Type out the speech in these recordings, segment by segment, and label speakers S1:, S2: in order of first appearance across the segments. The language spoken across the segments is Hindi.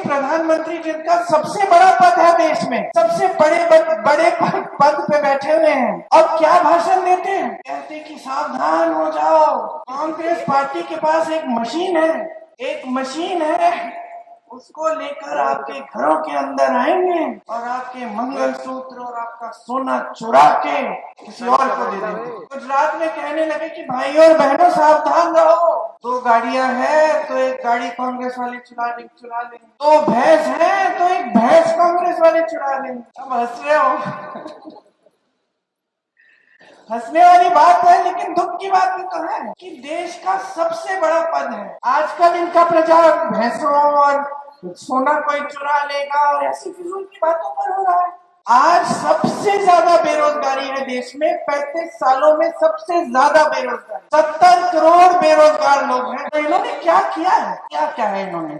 S1: प्रधानमंत्री जिनका सबसे बड़ा पद है देश में, सबसे बड़े पद पे बैठे हुए हैं, अब क्या भाषण देते हैं? कहते कि सावधान हो जाओ, कांग्रेस पार्टी के पास एक मशीन है, उसको लेकर आपके घरों के अंदर आएंगे और आपके मंगलसूत्र और आपका सोना चुरा के किसी और को दे देंगे। गुजरात में कहने लगे कि भाई और बहनों सावधान रहो, 2 गाड़ियां हैं तो एक गाड़ी कांग्रेस वाले चुरा लेंगे, 2 भैंस है तो एक भैंस कांग्रेस वाले चुरा लेंगे। अब हंस रहे हो हंसने वाली बात है, लेकिन दुख की बात भी तो है कि देश का सबसे बड़ा पद है। आजकल इनका प्रचार भैंसों और सोना कोई चुरा लेगा और ऐसी फिजूल की बातों पर हो रहा है। आज सबसे ज्यादा बेरोजगारी है देश में, 35 सालों में सबसे ज्यादा बेरोजगारी, 70 करोड़ बेरोजगार लोग हैं। तो इन्होंने क्या किया है? क्या है इन्होंने?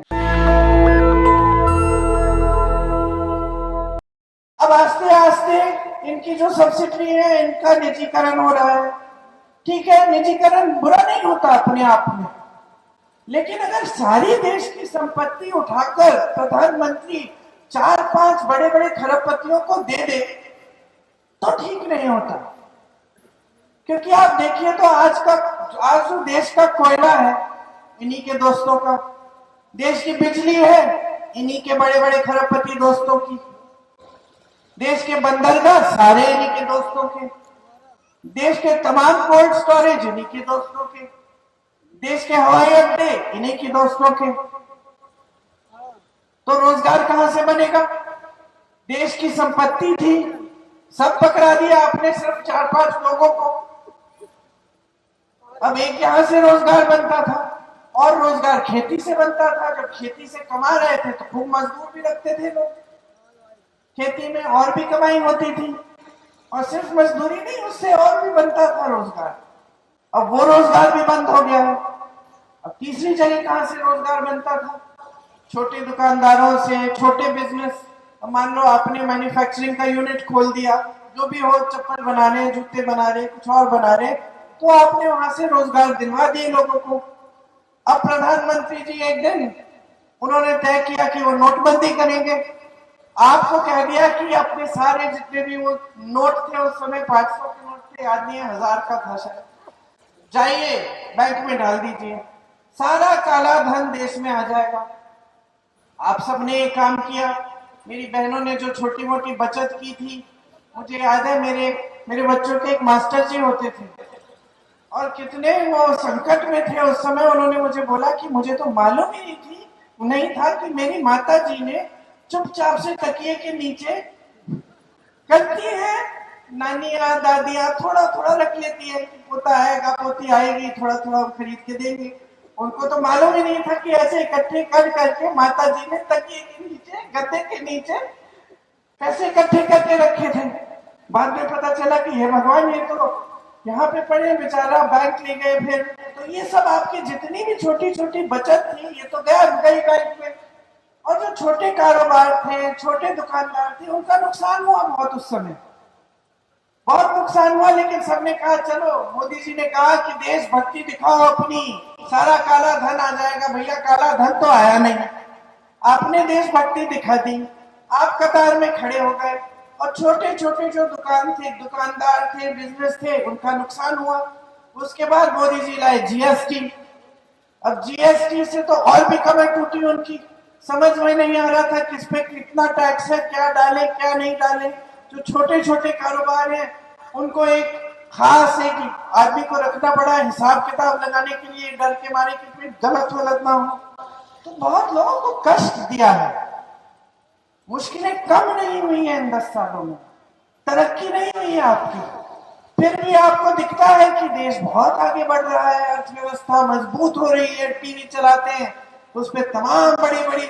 S1: अब आस्ते आस्ते इनकी जो सब्सिडी है इनका निजीकरण हो रहा है। ठीक है, निजीकरण बुरा नहीं होता अपने आप में, लेकिन अगर सारी देश की संपत्ति उठाकर प्रधानमंत्री 4-5 बड़े खरबपतियों को दे दे तो ठीक नहीं होता। क्योंकि आप देखिए तो आज जो देश का कोयला है इन्हीं के दोस्तों का, देश की बिजली है इन्हीं के बड़े खरबपति दोस्तों की, देश के बंदरगाह सारे इन्हीं के दोस्तों के, देश के तमाम कोल्ड स्टोरेज इन्हीं के दोस्तों के, देश के हवाई अड्डे इन्हीं के दोस्तों के। तो रोजगार कहां से बनेगा? देश की संपत्ति थी, सब पकड़ा दिया आपने सिर्फ 4-5 लोगों को। अब एक यहां से रोजगार बनता था और रोजगार खेती से बनता था। जब खेती से कमा रहे थे तो खूब मजदूर भी रखते थे लोग, खेती में और भी कमाई होती थी, और सिर्फ मजदूरी नहीं, उससे और भी बनता था रोजगार। अब वो रोजगार भी बंद हो गया है। अब तीसरी जगह कहां से रोजगार बनता था? छोटे दुकानदारों से, छोटे बिजनेस। अब मान लो आपने मैन्युफैक्चरिंग का यूनिट खोल दिया, जो भी हो, चप्पल बना रहे, जूते बना रहे, कुछ और बना रहे, तो आपने वहां से रोजगार दिलवा दिए लोगों को। अब प्रधानमंत्री जी एक दिन उन्होंने तय किया कि वो नोटबंदी करेंगे। आपको कह दिया कि अपने सारे जितने भी वो नोट थे, उस समय 500 के नोट थे, याद नहीं है, 1000 का था शायद, जाइए बैंक में डाल दीजिए, सारा काला धन देश में आ जाएगा। आप सबने एक काम किया, मेरी बहनों ने जो छोटी मोटी बचत की थी, मुझे याद है मेरे बच्चों के एक मास्टर जी होते थे और कितने वो संकट में थे उस समय। उन्होंने मुझे बोला कि मुझे तो मालूम ही नहीं था कि मेरी माता जी ने चुपचाप से तकिए के नीचे करती है, नानियां दादियां थोड़ा थोड़ा रख लेती है कि पोता आएगा पोती आएगी, थोड़ा थोड़ा खरीद के देंगे। उनको तो मालूम ही नहीं था कि ऐसे इकट्ठे कर करके माता जी ने तकिए के नीचे, गद्दे के नीचे पैसे इकट्ठे करके रखे थे। बाद में पता चला कि हे भगवान, ये तो यहाँ पे पड़े, बेचारा बैंक ले गए। फिर तो ये सब आपकी जितनी भी छोटी छोटी बचत थी, ये तो गई बैंक में। और जो छोटे कारोबार थे, छोटे दुकानदार थे, उनका नुकसान हुआ बहुत, उस समय बहुत नुकसान हुआ। लेकिन सबने कहा चलो, मोदी जी ने कहा कि देशभक्ति दिखाओ अपनी, सारा काला धन आ जाएगा। भैया काला धन तो आया नहीं, आपने देशभक्ति दिखा दी, आप कतार में खड़े हो गए, और छोटे छोटे जो दुकानदार थे, बिजनेस थे, उनका नुकसान हुआ। उसके बाद मोदी जी लाए जीएसटी। अब जीएसटी से तो और भी कमर टूटी उनकी, समझ में नहीं आ रहा था किस पे कितना टैक्स है, क्या डाले क्या नहीं डाले। जो छोटे छोटे कारोबार हैं उनको एक खास एक आदमी को रखना पड़ा हिसाब किताब लगाने के लिए, डर के मारे कि गलत ना हो। तो बहुत लोगों को कष्ट दिया है, मुश्किलें कम नहीं हुई हैं इन 10 सालों में, तरक्की नहीं हुई है आपकी। फिर भी आपको दिखता है कि देश बहुत आगे बढ़ रहा है, अर्थव्यवस्था मजबूत हो रही है। टीवी चलाते हैं उस पर तमाम बड़ी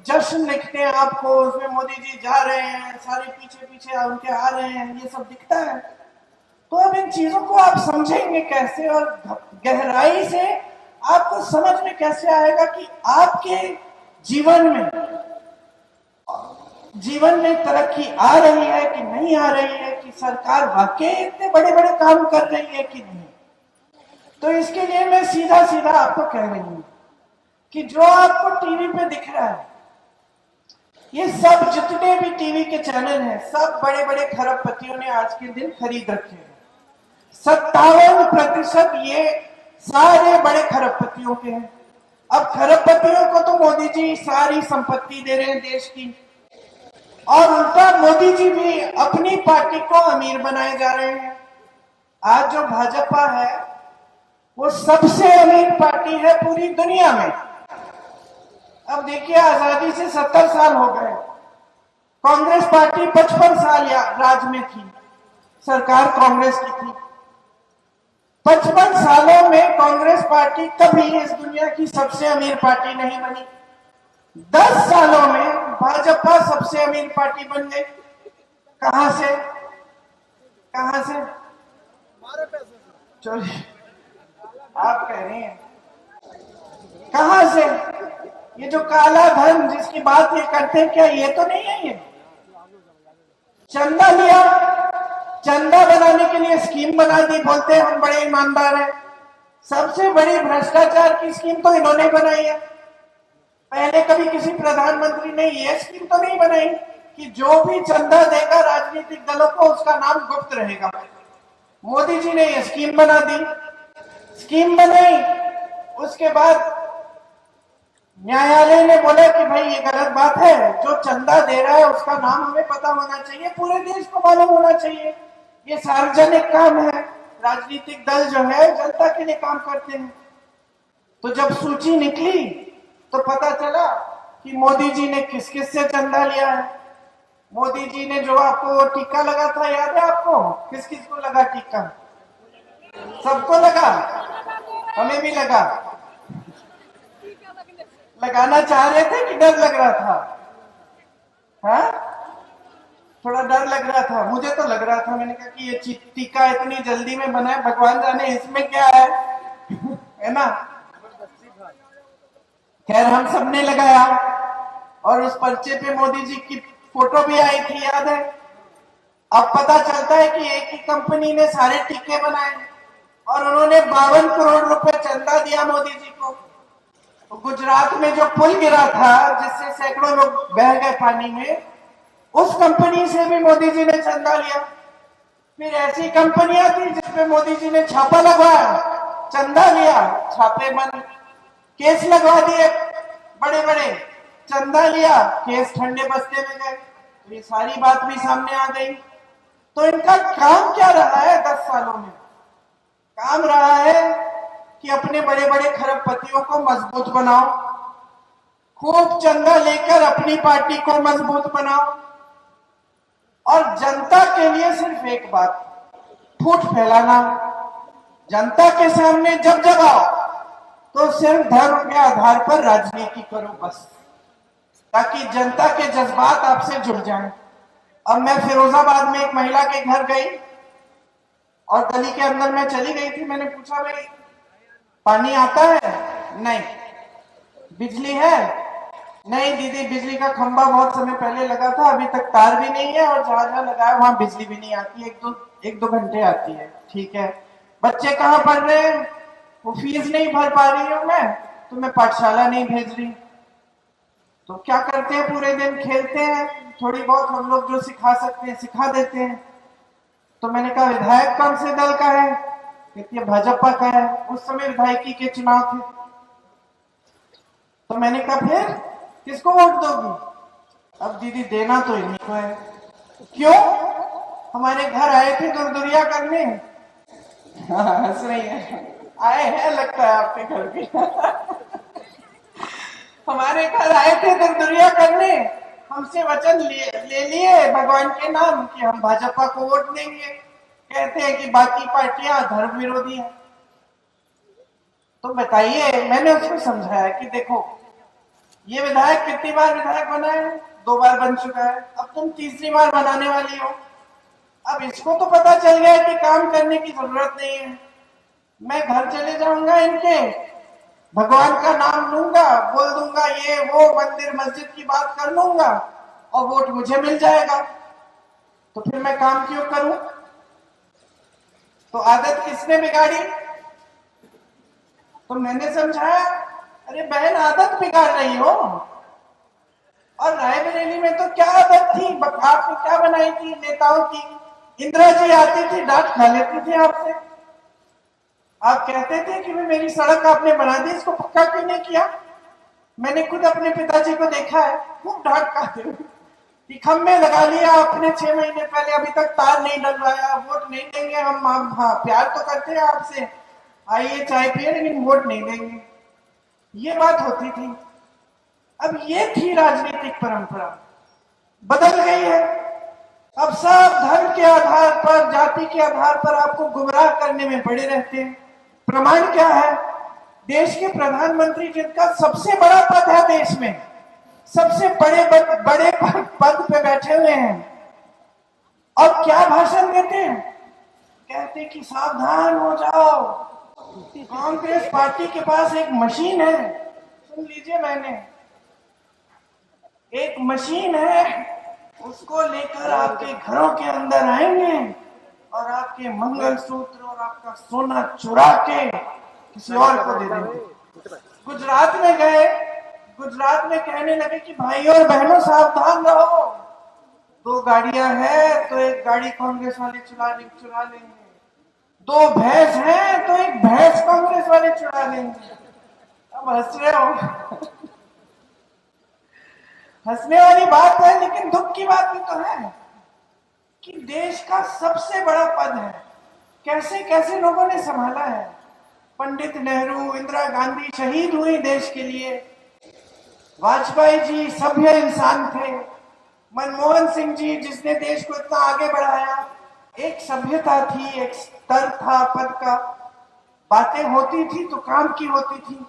S1: जश्न लिखते हैं आपको, उसमें मोदी जी जा रहे हैं, सारे पीछे उनके आ रहे हैं, ये सब दिखता है। तो अब इन चीजों को आप समझेंगे कैसे, और गहराई से आपको समझ में कैसे आएगा कि आपके जीवन में तरक्की आ रही है कि नहीं आ रही है, कि सरकार वाकई इतने बड़े काम कर रही है कि नहीं। तो इसके लिए मैं सीधा आपको कह रही हूं कि जो आपको टीवी पे दिख रहा है, ये सब जितने भी टीवी के चैनल हैं, सब बड़े बड़े खरबपतियों ने आज के दिन खरीद रखे हैं। 57% ये सारे बड़े खरबपतियों के हैं। अब खरबपतियों को तो मोदी जी सारी संपत्ति दे रहे हैं देश की, और उल्टा मोदी जी भी अपनी पार्टी को अमीर बनाए जा रहे हैं। आज जो भाजपा है वो सबसे अमीर पार्टी है पूरी दुनिया में। अब देखिए, आजादी से 70 साल हो गए, कांग्रेस पार्टी 55 साल राज में थी, सरकार कांग्रेस की थी। 55 सालों में कांग्रेस पार्टी कभी इस दुनिया की सबसे अमीर पार्टी नहीं बनी। 10 सालों में भाजपा सबसे अमीर पार्टी बन गई। कहां से? कहां से? चलिए, आप कह रहे हैं कहां से? ये जो काला धन जिसकी बात ये करते हैं, क्या ये तो नहीं है? ये चंदा लिया, चंदा बनाने के लिए स्कीम बना दी, बोलते हैं हम बड़े ईमानदार हैं। सबसे बड़ी भ्रष्टाचार की स्कीम तो इन्होंने बनाई है। पहले कभी किसी प्रधानमंत्री ने ये स्कीम तो नहीं बनाई कि जो भी चंदा देगा राजनीतिक दलों को उसका नाम गुप्त रहेगा। मोदी जी ने ये स्कीम बना दी, स्कीम बनाई, उसके बाद न्यायालय ने बोला कि भाई ये गलत बात है, जो चंदा दे रहा है उसका नाम हमें पता होना चाहिए, पूरे देश को मालूम होना चाहिए, ये सार्वजनिक काम है, राजनीतिक दल जो है जनता के लिए काम करते हैं। तो जब सूची निकली तो पता चला कि मोदी जी ने किस किस से चंदा लिया है। मोदी जी ने जो आपको टीका लगा था, याद है आपको? किस किस को लगा टीका? सबको लगा, हमें भी लगा। लगाना चाह रहे थे कि डर लग रहा था? हाँ, थोड़ा डर लग रहा था। मुझे तो लग रहा था, मैंने कहा कि ये टीका इतनी जल्दी में बना है, भगवान जाने इसमें क्या है है ना। खैर, हम सबने लगाया और उस पर्चे पे मोदी जी की फोटो भी आई थी, याद है? अब पता चलता है कि एक ही कंपनी ने सारे टीके बनाए और उन्होंने 52 करोड़ रुपए चंदा दिया मोदी जी को। तो गुजरात में जो पुल गिरा था जिससे सैकड़ों लोग बह गए पानी में, उस कंपनी से भी मोदी जी ने चंदा लिया। फिर ऐसी कंपनियां थी जिसमें मोदी जी ने छापा लगवाया, चंदा लिया, छापे बंद, केस लगवा दिए बड़े बड़े, चंदा लिया, केस ठंडे बस्ते में गए। तो ये सारी बात भी सामने आ गई। तो इनका काम क्या रहा है 10 सालों में? काम रहा है कि अपने बड़े बड़े खरबपतियों को मजबूत बनाओ, खूब चंदा लेकर अपनी पार्टी को मजबूत बनाओ, और जनता के लिए सिर्फ एक बात, फूट फैलाना। जनता के सामने जब जब आओ तो सिर्फ धर्म के आधार पर राजनीति करो बस, ताकि जनता के जज्बात आपसे जुड़ जाएं। अब मैं फिरोजाबाद में एक महिला के घर गई और गली के अंदर मैं चली गई थी। मैंने पूछा, भाई पानी आता है? नहीं। बिजली है? नहीं दीदी, बिजली का खंभा बहुत समय पहले लगा था, अभी तक तार भी नहीं है, और जहां जहां लगा है वहां बिजली भी नहीं आती, एक दो घंटे आती है। ठीक है। बच्चे कहाँ पढ़ रहे हैं? वो फीस नहीं भर पा रही हूँ मैं, तो मैं पाठशाला नहीं भेज रही। तो क्या करते हैं? पूरे दिन खेलते हैं, थोड़ी बहुत हम लोग जो सिखा सकते हैं सिखा देते हैं। तो मैंने कहा, विधायक कौन से दल का है? कहती है भाजपा का है। उस समय विधायकी के चुनाव थे। तो मैंने कहा, फिर किसको वोट दोगी? अब दीदी, देना तो इन्हीं को है। क्यों? हमारे घर आए थे दुरदुरिया करने। हंस रही है। आए हैं लगता है आपके घर भी। हमारे घर आए थे दुरदुरिया करने, हमसे वचन ले लिए भगवान के नाम कि हम भाजपा को वोट देंगे। कहते हैं कि बाकी पार्टियां धर्म विरोधी हैं। तो बताइए, मैंने उसको समझाया कि देखो, ये विधायक कितनी बार विधायक बना है? 2 बार बन चुका है, अब तुम तीसरी बार बनाने वाली हो। अब इसको तो पता चल गया कि काम करने की जरूरत नहीं है। मैं घर चले जाऊंगा इनके, भगवान का नाम लूंगा, बोल दूंगा ये वो, मंदिर मस्जिद की बात कर लूंगा और वोट मुझे मिल जाएगा। तो फिर मैं काम क्यों करूं? तो आदत किसने बिगाड़ी? तो मैंने समझाया, अरे बहन, आदत बिगाड़ रही हो, और रहे रायबरेली में तो क्या आदत थी, आपने क्या बनाई थी नेताओं की? इंदिरा जी आती थी, डांट खा लेती थी आपसे। आप कहते थे कि मेरी सड़क आपने बना दी, इसको पक्का क्यों नहीं किया? मैंने खुद अपने पिताजी को देखा है, खूब डांट खाते हुए कि खम्भे लगा लिया आपने 6 महीने पहले, अभी तक तार नहीं डलवाया, वोट नहीं देंगे हम। हाँ, प्यार तो करते हैं आपसे, आइए चाय पिए, लेकिन वोट नहीं देंगे। ये बात होती थी। अब ये थी राजनीतिक परंपरा, बदल गई है। अब सब धर्म के आधार पर, जाति के आधार पर आपको गुमराह करने में पड़े रहते हैं। प्रमाण क्या है? देश के प्रधानमंत्री, जिनका सबसे बड़ा पद है देश में, सबसे बड़े पद पे बैठे हुए हैं, और क्या भाषण देते हैं? कहते कि सावधान हो जाओ, कांग्रेस पार्टी के पास एक मशीन है। सुन लीजिए, मैंने एक मशीन है, उसको लेकर आपके घरों के अंदर आएंगे और आपके मंगलसूत्र और आपका सोना चुरा के किसी और को दे देंगे। गुजरात में गए, गुजरात में कहने लगे कि भाई और बहनों सावधान रहो, 2 गाड़ियां हैं तो एक गाड़ी कांग्रेस वाले चुरा लेंगे, 2 भैंस हैं तो एक भैंस कांग्रेस वाले चुरा लेंगे। अब हंस रहे हो, हंसने वाली बात है, लेकिन दुख की बात भी तो है कि देश का सबसे बड़ा पद है, कैसे कैसे लोगों ने संभाला है। पंडित नेहरू, इंदिरा गांधी शहीद हुई देश के लिए, वाजपेयी जी सभ्य इंसान थे, मनमोहन सिंह जी जिसने देश को इतना आगे बढ़ाया। एक सभ्यता थी, एक स्तर था पद का, बातें होती थी तो काम की होती थी।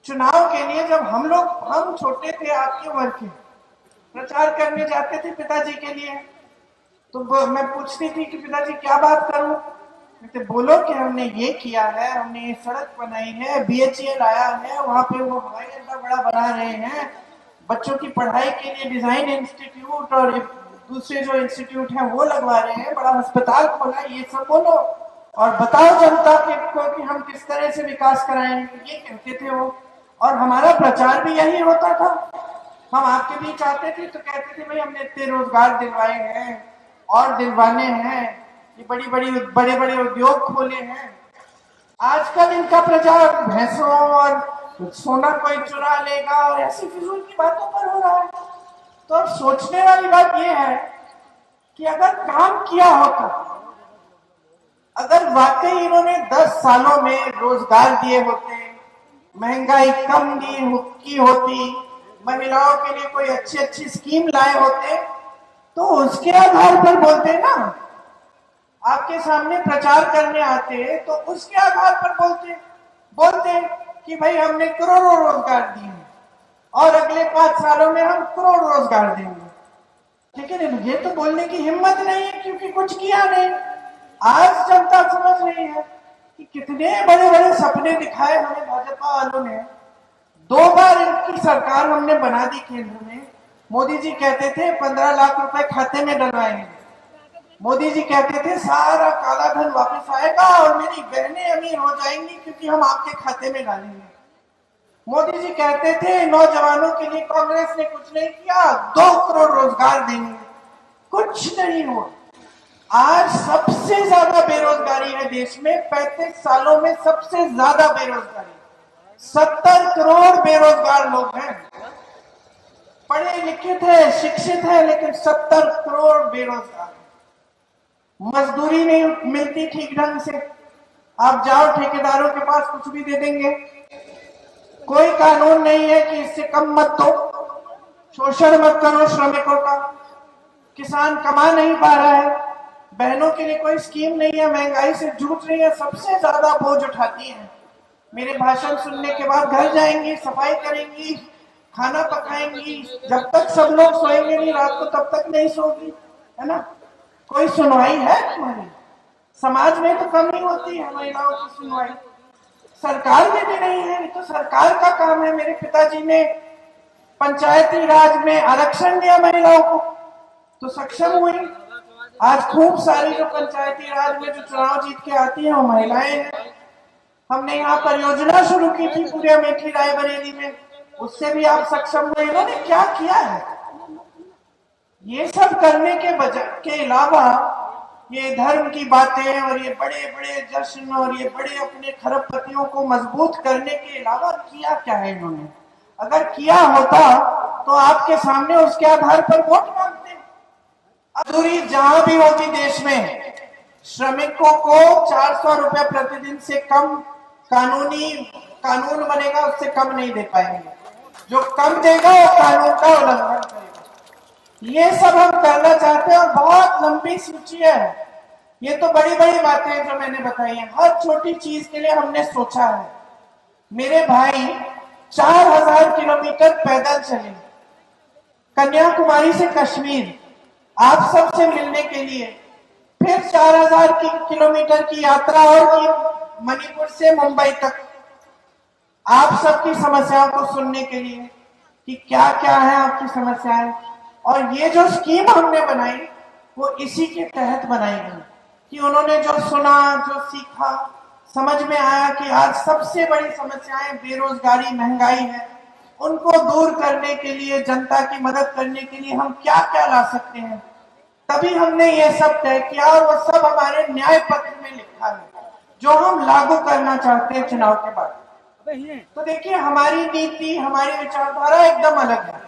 S1: चुनाव के लिए जब हम छोटे थे, आपकी उम्र के, प्रचार करने जाते थे पिताजी के लिए, तो मैं पूछती थी कि पिताजी क्या बात करूं? तो बोलो कि हमने ये किया है, हमने ये सड़क बनाई है, BHEL आया है, वहां पे वो हवाई अड्डा बड़ा बना रहे हैं, बच्चों की पढ़ाई के लिए डिजाइन इंस्टीट्यूट और दूसरे जो इंस्टीट्यूट हैं वो लगवा रहे हैं, बड़ा अस्पताल खोला, ये सब बोलो और बताओ जनता को कि हम किस तरह से विकास कराएंगे, ये कहते थे वो। और हमारा प्रचार भी यही होता था। हम आपके बीच आते थे तो कहते थे भाई हमने इतने रोजगार दिलवाए हैं और दिलवाने हैं, ये बड़े बड़े उद्योग खोले हैं। आजकल इनका प्रचार भैंसों और सोना कोई चुरा लेगा और ऐसी फिजूल की बातों पर हो रहा है। तो अब सोचने वाली बात यह है कि अगर काम किया होता, अगर वाकई इन्होंने 10 सालों में रोजगार दिए होते, महंगाई कम की होती, महिलाओं के लिए कोई अच्छी स्कीम लाए होते, तो उसके आधार पर बोलते ना। आपके सामने प्रचार करने आते तो उसके आधार पर बोलते कि भाई हमने करोड़ों रोजगार दिए और अगले 5 सालों में हम करोड़ रोजगार देंगे। लेकिन ये तो बोलने की हिम्मत नहीं है क्योंकि कुछ किया नहीं। आज जनता समझ रही है कि कितने बड़े बड़े सपने दिखाए हमें भाजपा वालों ने। 2 बार इनकी सरकार हमने बना दी केंद्र में। मोदी जी कहते थे 15 लाख रुपए खाते में डलवाएंगे, मोदी जी कहते थे सारा काला धन वापस आएगा और मेरी बहनें अमीर हो जाएंगी क्योंकि हम आपके खाते में डालेंगे। मोदी जी कहते थे नौजवानों के लिए कांग्रेस ने कुछ नहीं किया, 2 करोड़ रोजगार देंगे, कुछ नहीं हुआ। आज सबसे ज्यादा बेरोजगारी है देश में, 35 सालों में सबसे ज्यादा बेरोजगारी, 70 करोड़ बेरोजगार लोग हैं। पढ़े लिखे थे, शिक्षित है, लेकिन 70 करोड़ बेरोजगार। मजदूरी नहीं मिलती ठीक ढंग से, आप जाओ ठेकेदारों के पास कुछ भी दे देंगे, कोई कानून नहीं है कि इससे कम मत दो, शोषण मत करो श्रमिकों का, किसान कमा नहीं पा रहा है, बहनों के लिए कोई स्कीम नहीं है, महंगाई से जूझ रही है, सबसे ज्यादा बोझ उठाती है। मेरे भाषण सुनने के बाद घर जाएंगी, सफाई करेंगी, खाना पकाएंगी, जब तक सब लोग सोएंगे नहीं रात को तब तक नहीं सोगी, है ना। कोई सुनवाई है तुम्हारी? समाज में तो कमी होती है महिलाओं की सुनवाई, सरकार में भी नहीं है। तो सरकार का काम है। मेरे पिताजी ने पंचायती राज में आरक्षण दिया महिलाओं को तो सक्षम हुई। आज खूब सारी जो पंचायती राज में जो चुनाव जीत के आती है वो महिलाएं हैं। हमने यहाँ परियोजना शुरू की थी पूरे अमेठी रायबरेली में, उससे भी आप सक्षम हुए। इन्होंने क्या किया है? ये सब करने के बजाय के अलावा ये धर्म की बातें और ये बड़े बड़े जश्न और ये बड़े अपने खरबपतियों को मजबूत करने के अलावा किया क्या है इन्होंने? अगर किया होता तो आपके सामने उसके आधार पर वोट मांगते। मजदूरी जहां भी होगी देश में, श्रमिकों को 400 रुपए प्रतिदिन से कम कानून बनेगा उससे कम नहीं दे पाएंगे। जो कम देगा वो कानून का उल्लंघन करेगा। ये सब हम करना चाहते हैं और बहुत लंबी सूची है। ये तो बड़ी बड़ी बातें हैं जो मैंने बताई हैं। हर छोटी चीज के लिए हमने सोचा है। मेरे भाई 4000 किलोमीटर पैदल चले कन्याकुमारी से कश्मीर आप सबसे मिलने के लिए, फिर 4000 किलोमीटर की यात्रा और की मणिपुर से मुंबई तक आप सबकी समस्याओं को सुनने के लिए कि क्या क्या है आपकी समस्याएं। और ये जो स्कीम हमने बनाई वो इसी के तहत बनाई गई कि उन्होंने जो सुना, जो सीखा, समझ में आया कि आज सबसे बड़ी समस्याएं बेरोजगारी, महंगाई है। उनको दूर करने के लिए, जनता की मदद करने के लिए हम क्या क्या ला सकते हैं, तभी हमने ये सब तय किया और वो सब हमारे न्याय पत्र में लिखा है जो हम लागू करना चाहते हैं चुनाव के बाद। तो देखिए हमारी नीति, हमारी विचारधारा एकदम अलग है।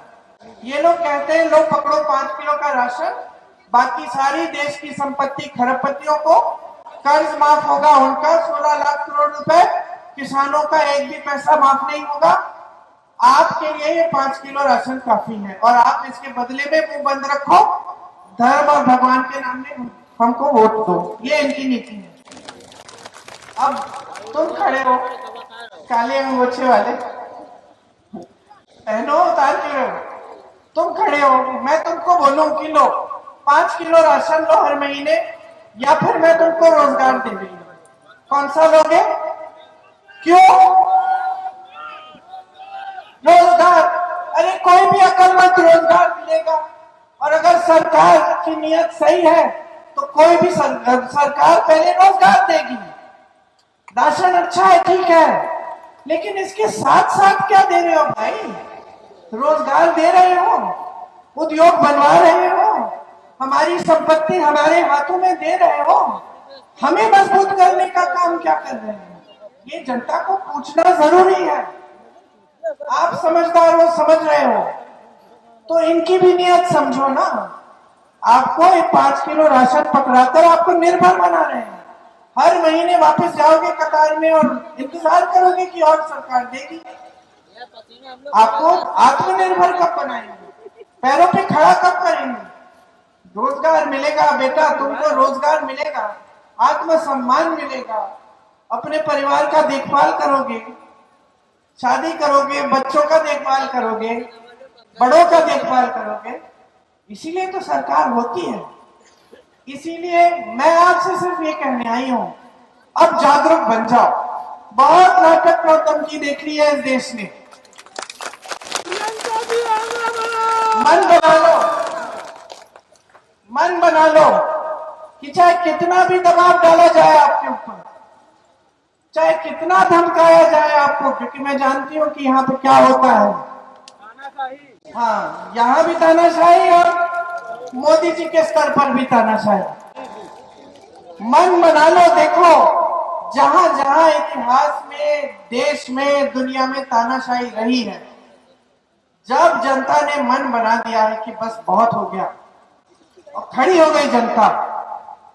S1: ये लोग कहते हैं लो पकड़ो 5 किलो का राशन, बाकी सारी देश की संपत्ति खरबपतियों को, कर्ज माफ होगा उनका 16 लाख करोड़ रुपए, किसानों का एक भी पैसा माफ नहीं होगा। आपके लिए ये 5 किलो राशन काफी है और आप इसके बदले में मुंह बंद रखो, धर्म और भगवान के नाम में हमको वोट दो। ये इनकी नीति है। अब तुम खड़े हो काले अंगोछे वाले, पहनो उतार के रहो, तुम खड़े हो, मैं तुमको बोलूं कि लो 5 किलो राशन लो हर महीने या फिर मैं तुमको रोजगार दे दूंगी, कौन सा लोगे? क्यों रोजगार? अरे कोई भी अकलमंद रोजगार मिलेगा। और अगर सरकार की नीयत सही है तो कोई भी सरकार पहले रोजगार देगी। राशन अच्छा है, ठीक है, लेकिन इसके साथ साथ क्या दे रहे हो भाई? रोजगार दे रहे हो, उद्योग बनवा रहे हो, हमारी संपत्ति हमारे हाथों में दे रहे हो, हमें मजबूत करने का काम क्या कर रहे हैं? ये जनता को पूछना जरूरी है। आप समझदार हो, समझ रहे हो तो इनकी भी नियत समझो ना। आपको 5 किलो राशन पकड़ाकर आपको निर्भर बना रहे हैं। हर महीने वापस जाओगे कतार में और इंतजार करोगे कि और सरकार देगी। आपको आत्मनिर्भर कब बनाएंगे? पैरों पे खड़ा कब करेंगे? रोजगार मिलेगा बेटा, तुमको रोजगार मिलेगा, आत्मसम्मान मिलेगा, अपने परिवार का देखभाल करोगे, शादी करोगे, बच्चों का देखभाल करोगे, बड़ों का देखभाल करोगे। इसीलिए तो सरकार होती है। इसीलिए मैं आपसे सिर्फ ये कहने आई हूं, अब जागरूक बन जाओ। बहुत नाटक नौटंकी देख ली है इस देश ने। मन बना लो कि चाहे कितना भी दबाव डाला जाए आपके ऊपर, चाहे कितना धमकाया जाए आपको, क्योंकि मैं जानती हूँ कि यहाँ पे क्या होता है। हाँ, यहाँ भी तानाशाही और मोदी जी के स्तर पर भी तानाशाही। मन बना लो, देखो जहां जहां इतिहास में, देश में, दुनिया में तानाशाही रही है, जब जनता ने मन बना दिया है कि बस बहुत हो गया और खड़ी हो गई जनता।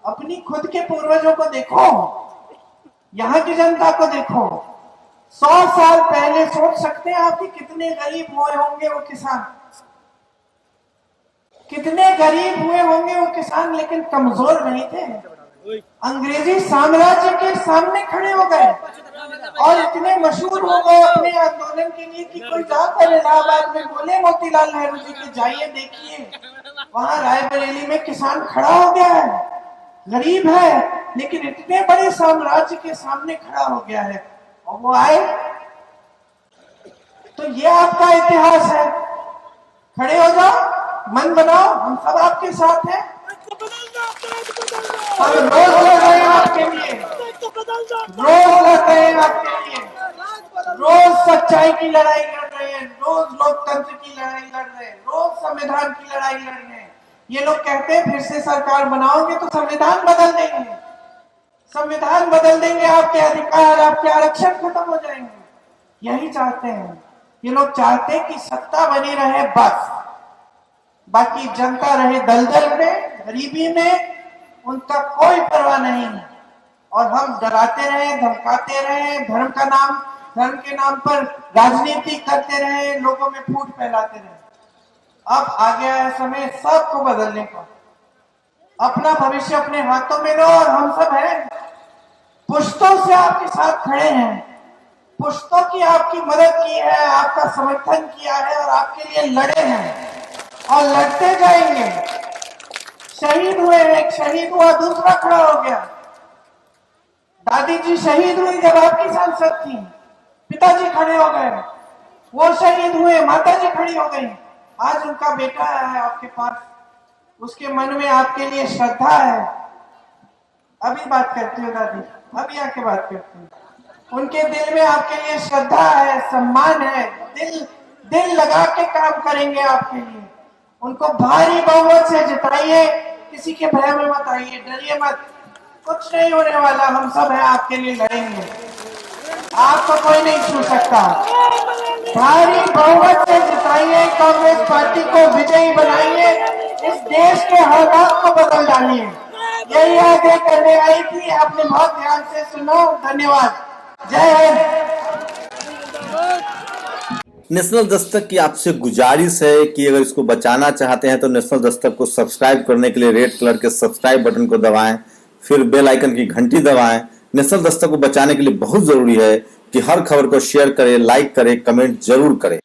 S1: अपनी खुद के पूर्वजों को देखो, यहाँ की जनता को देखो। 100 साल पहले सोच सकते हैं आप कि कितने गरीब हुए होंगे वो किसान, कितने गरीब हुए होंगे वो किसान, लेकिन कमजोर नहीं थे। अंग्रेजी साम्राज्य के सामने खड़े हो गए और इतने मशहूर हो गए अपने आंदोलन के लिए कि कोई जाकर इलाहाबाद में बोले मोतीलाल नेहरू जी के, जाइए देखिए वहां रायबरेली में किसान खड़ा हो गया है, गरीब है लेकिन इतने बड़े साम्राज्य के सामने खड़ा हो गया है। और वो आए तो ये आपका इतिहास है। खड़े हो जाओ, मन बनाओ, हम सब आपके साथ हैं। हम रोज लड़ रहे हैं आपके लिए, रोज लड़ रहे हैं आपके लिए, रोज सच्चाई की लड़ाई लड़ रहे हैं, रोज लोकतंत्र की लड़ाई लड़ रहे हैं, रोज संविधान की लड़ाई लड़ रहे हैं, ये लोग कहते हैं फिर से सरकार बनाओगे तो संविधान बदल देंगे, संविधान बदल देंगे, आपके अधिकार, आपके आरक्षण खत्म हो जाएंगे। यही चाहते हैं ये लोग, चाहते हैं कि सत्ता बनी रहे बस, बाकी जनता रहे दलदल में, गरीबी में, उनका कोई परवाह नहीं है। और हम डराते रहे, धमकाते रहे, धर्म के नाम पर राजनीति करते रहे, लोगों में फूट फैलाते रहे। अब आ गया है समय सबको बदलने का। अपना भविष्य अपने हाथों में लो, और हम सब हैं, पुश्तों से आपके साथ खड़े हैं, पुश्तों की आपकी मदद की है, आपका समर्थन किया है और आपके लिए लड़े हैं और लड़ते जाएंगे। शहीद हुए, एक शहीद हुआ, दूसरा खड़ा हो गया। दादी जी शहीद हुई जब आपकी सांसद थी, पिताजी खड़े हो गए, वो शहीद हुए, माता जी खड़ी हो गई, आज उनका बेटा है आपके पास, उसके मन में आपके लिए श्रद्धा है। अभी बात करती हूँ दादी, अभी आके बात करती हूँ। उनके दिल में आपके लिए श्रद्धा है, सम्मान है, दिल लगा के काम करेंगे आपके लिए। उनको भारी बहुमत से जिताइए, किसी के भय में मत आइए, डरिए मत, कुछ नहीं होने वाला, हम सब हैं, आपके लिए लड़ेंगे, आपको कोई नहीं छू सकता। भारी बहुमत से जिताइए, कांग्रेस पार्टी को विजयी बनाइए, इस देश के हालात को बदल डालिए। यही आगे करने आई थी, आपने बहुत ध्यान से सुनो, धन्यवाद, जय हिंद।
S2: नेशनल दस्तक की आपसे गुजारिश है कि अगर इसको बचाना चाहते हैं तो नेशनल दस्तक को सब्सक्राइब करने के लिए रेड कलर के सब्सक्राइब बटन को दबाएं, फिर बेल आइकन की घंटी दबाएं। नेशनल दस्तक को बचाने के लिए बहुत जरूरी है कि हर खबर को शेयर करें, लाइक करें, कमेंट जरूर करें।